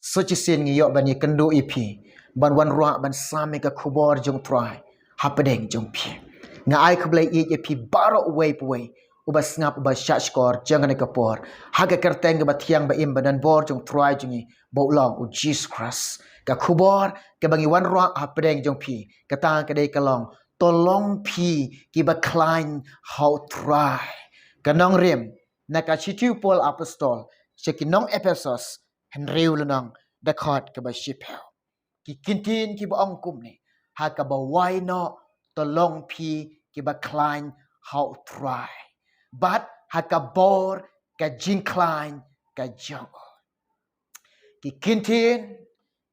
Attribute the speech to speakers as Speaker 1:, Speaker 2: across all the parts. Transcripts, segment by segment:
Speaker 1: Suci sin ngi yok ban ye kendo ipi ban wan ruak ban sami ka kubor jong trai hapedeng jong pi nga ai kblai i ye pi baro way pwe ubas ngap ubas shashkor jangan kapor haga kerteng ba tiang ba im badan bor jong trai jungi bo long u Jesus Christ ka kubor ka bangi wan ruak hapedeng jong pi kata ka dei kalong tolong pi ki ba khlaiñ how try kanong rem na ka chitu pol apostol chekinong Ephesus henriu lunang dakhat ka ba shipel ki kintin ki ba ongkum ni ha ka ba why no tolong pi ki ba khlaiñ how try but ha ka bor ka jing khlaiñ ka jong ki kintin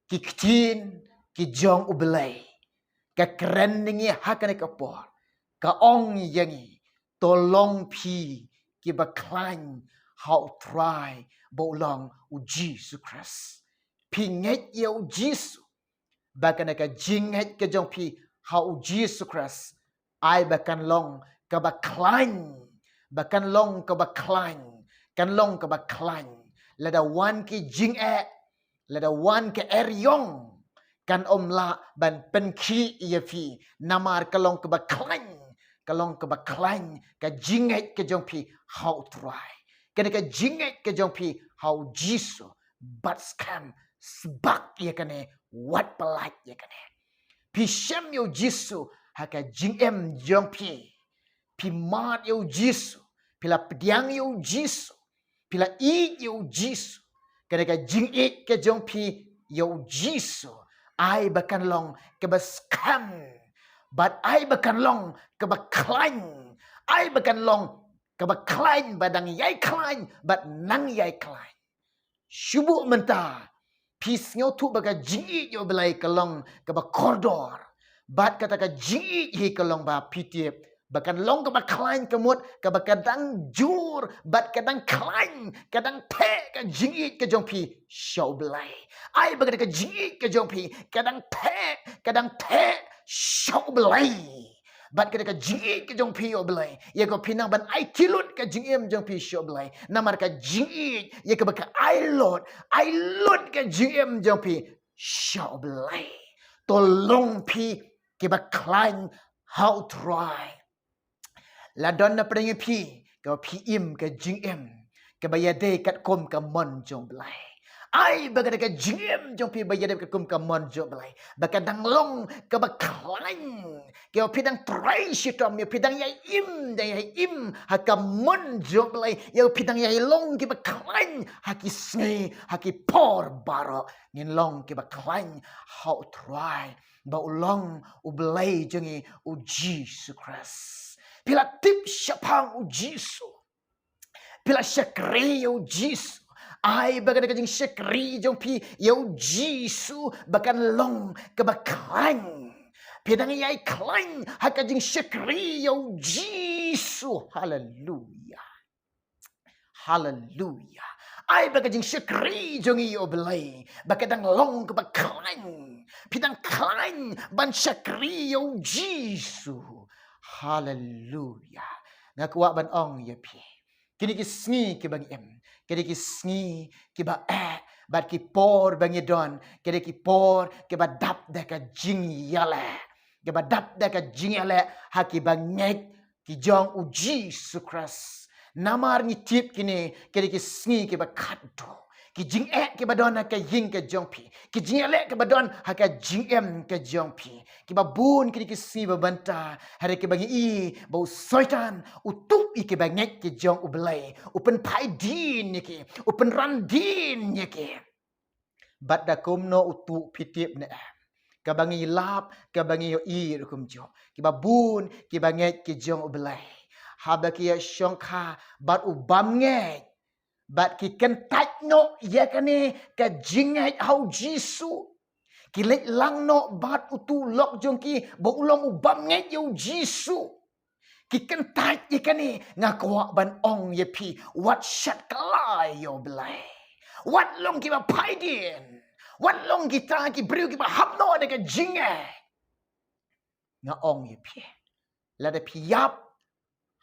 Speaker 1: ki ktin ki jong ublay ka kren ningi ha ka ka por ka ong yangi tolong pi ki ba khlaiñ how try bo long u Jesus Christ pi nget ye u Jesus bakan ka jinget ka jong pi how u Jesus Christ ai bakan long ka ba khlaiñ bakan long ka ba khlaiñ kan long ka ba khlaiñ la da wan ki jing e la da wan ke yong kan la ban pen ki ye pi namar ka long ka ba khlaiñ ka long ka ba khlaiñ ka jinget ka jong pi how try kena ka jinget ka jong pi how Jesus but scam sbak ye kane what polite ye kane pi shem yo Jesus haka jingem jong pi mat yo Jesus pila pediang yo Jesus pila i yo Jesus kena ka jinget ka jong pi yo Jesus ai bakan long ka ba scam but ai bakan long ka ba khlaiñ ai bakan long ka ba khlaiñ badang yai khlaiñ but nang yai khlaiñ shubu menta pis ngau tu baga jingi yo belai kalong ka ba koridor bat kata ka jingi hi kalong ba pitiep bakan long ka ba khlaiñ kamut ka ba kadang jur bat kadang khlaiñ kadang the ka jingi ka jong pi show belai ai baga ka jingi ka jong pi kadang the show belai bat kada ka jingi ka jong pi oblai ye ko pinang ban ai tilut ka jingim jong pi shoblai namar ka jingi ye ka ba ka ai lot ka jingim jong pi shoblai tolong pi ke ba khlaiñ how try la don na prengi pi ka pi im ka jingim ka ba yade kat kom ka mon jong blai ai baga ka jingim jong pi ba yade ka kom ka mon jong blai ba ka dang long ka ba khlaiñ kau pidang Trai shitom ya pidang ya im hakamon joblay ya pidang ya long ki baklan haki sngi haki por baro nin long ki baklan how Trai ba ulong ublay jengi u Jesus Christ pila tip syapang u Jesus pila syakri u Jesus ai baga ka jing syakri jong pi ya Jesus bakan long ke baklan Pidang yai khlaiñ hakajing syakri yo Jesus hallelujah hallelujah ai bakajing syakri jongi yo belai bakadang long ke bakhlaiñ pidang khlaiñ ban syakri yo Jesus hallelujah ngakwa ban ong ye pi kini ki sngi ke bang em kini ki sngi ke ba bat ki por bang don kini ki por ke ba dap da ka jing yale ke ba dap da ka jing yale haki bang ngek ki jong u Jesus Christ namar ni tip kini kini ki sngi ke ba khatdo ki jing ke ba don ka ying ke jong pi ki jing yale ke ba don haka jing em ke jong pi ki ba bun kini ki si ba banta hari ke bang i ba soitan utup i ke ba ngek ke jong u belai upen pai din ni ki upen ran din ni ki bat da kum no utu pitip ne kabangi lap kabangi yo i kum jo ki babun ki banget ki jong ublai haba ki shongkha bat u bam nge bat ki kentat no ya kane ka jinget hau jisu ki let lang no bat utu lok jong ki bo ulong u bam nge yo jisu ki kentat ya kane ngakwa ban ong ye pi wat shat kalai yo blai wat long ki ba pai din Wan long kita ki beriu ki baham no ada ke jinge. Nga ong ye pie. La de piap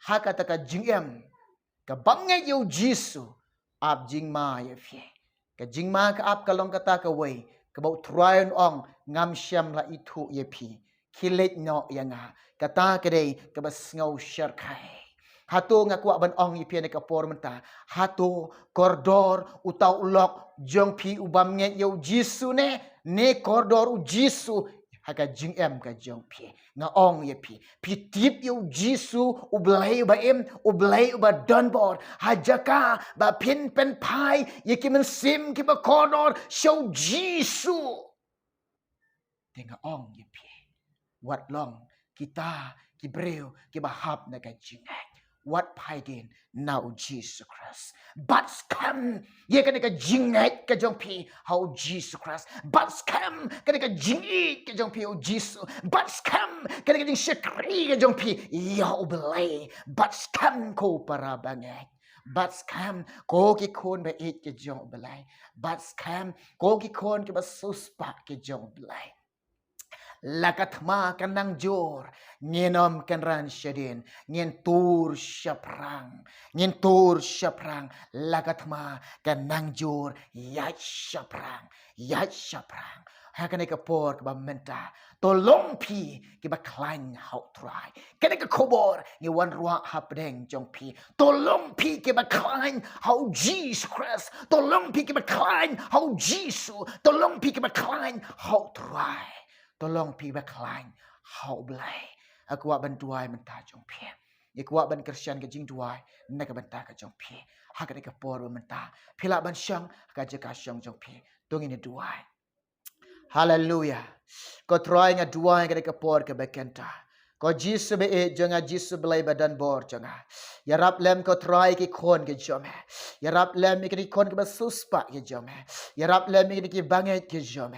Speaker 1: ha kata ka jingem. Ka bangai yo jisu ab jing ma ye pie. Ka jing ma ka ap ka long kata ka wei. Ka bau Trai ong ngam syam la itu ye pi. Khlaiñ no yanga. Kata ka dei ka bas ngau syar kai. Hatu ngakwa ban ong ipi ne kapor menta. Hatu koridor utau ulok jong pi ubam nge yo Jisu ne koridor u Jisu haka jing em ka jong pi nga ong ye pi tip yo Jisu ublai ba em ublai ba don bor hajaka ba pin pen pai ye ki men sim ki ba koridor show Jisu tenga ong ye pi wat long kita ki breu ki bahap na ka jing what paidin now Jesus Christ. But scam ye ka jinget ka jong pi how Jesus Christ. But scam ka jingi ka jong pi how Jesus. But scam ka jing shakri ka jong pi ya oblay. But scam ko para banget. But scam ko ki kon ba it ka jong oblay. But scam ko ki kon ki ba suspa ka jong oblay. Lakatma kanang jor ngenom kanran syadin ngentur syaprang lakatma kanang jor yat syaprang hakane ka por ba menta tolong pi ki ba khlaiñ hau Trai kane ka kobor ni wan ruak hapdeng jong pi tolong pi ki ba khlaiñ hau Jesus Christ tolong pi ki ba khlaiñ hau Jesus tolong pi ki ba khlaiñ hau Trai tolong pi ba khlaiñ hau blai aku wa ban tuai menta jong pi aku wa ban Kristian ka jing tuai na ka benta ka jong pi hakane ka por ba menta phila ban syang ka jaka syang jong pi tungin ni tuai hallelujah ko Trai nga tuai ka por ka bekenta ko Jisu be e jonga Jisu blai badan bor jonga yarap lem ko Trai ki kon ke jome yarap lem ki kon ke basuspa ke jome yarap lem ki banget ke jome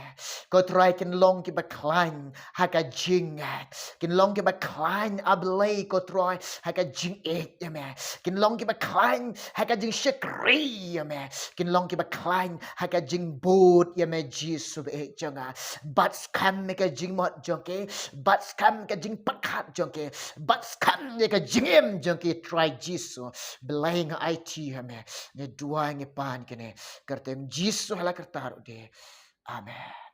Speaker 1: ko Trai kin long ki ba khlaiñ haka jingat kin long ki ba khlaiñ ablay ko Trai haka jing et yame kin long ki ba khlaiñ haka jing shakri yame kin long ki ba khlaiñ haka jing boot yame Jisu be e jonga but scam me ka jing mot jonke but scam ka jing pakat jonke but scam me ka jingem jonke Trai Jisu belai nga IT hame ne dua nge pan kene kertem Jisu hala kertaru de amen.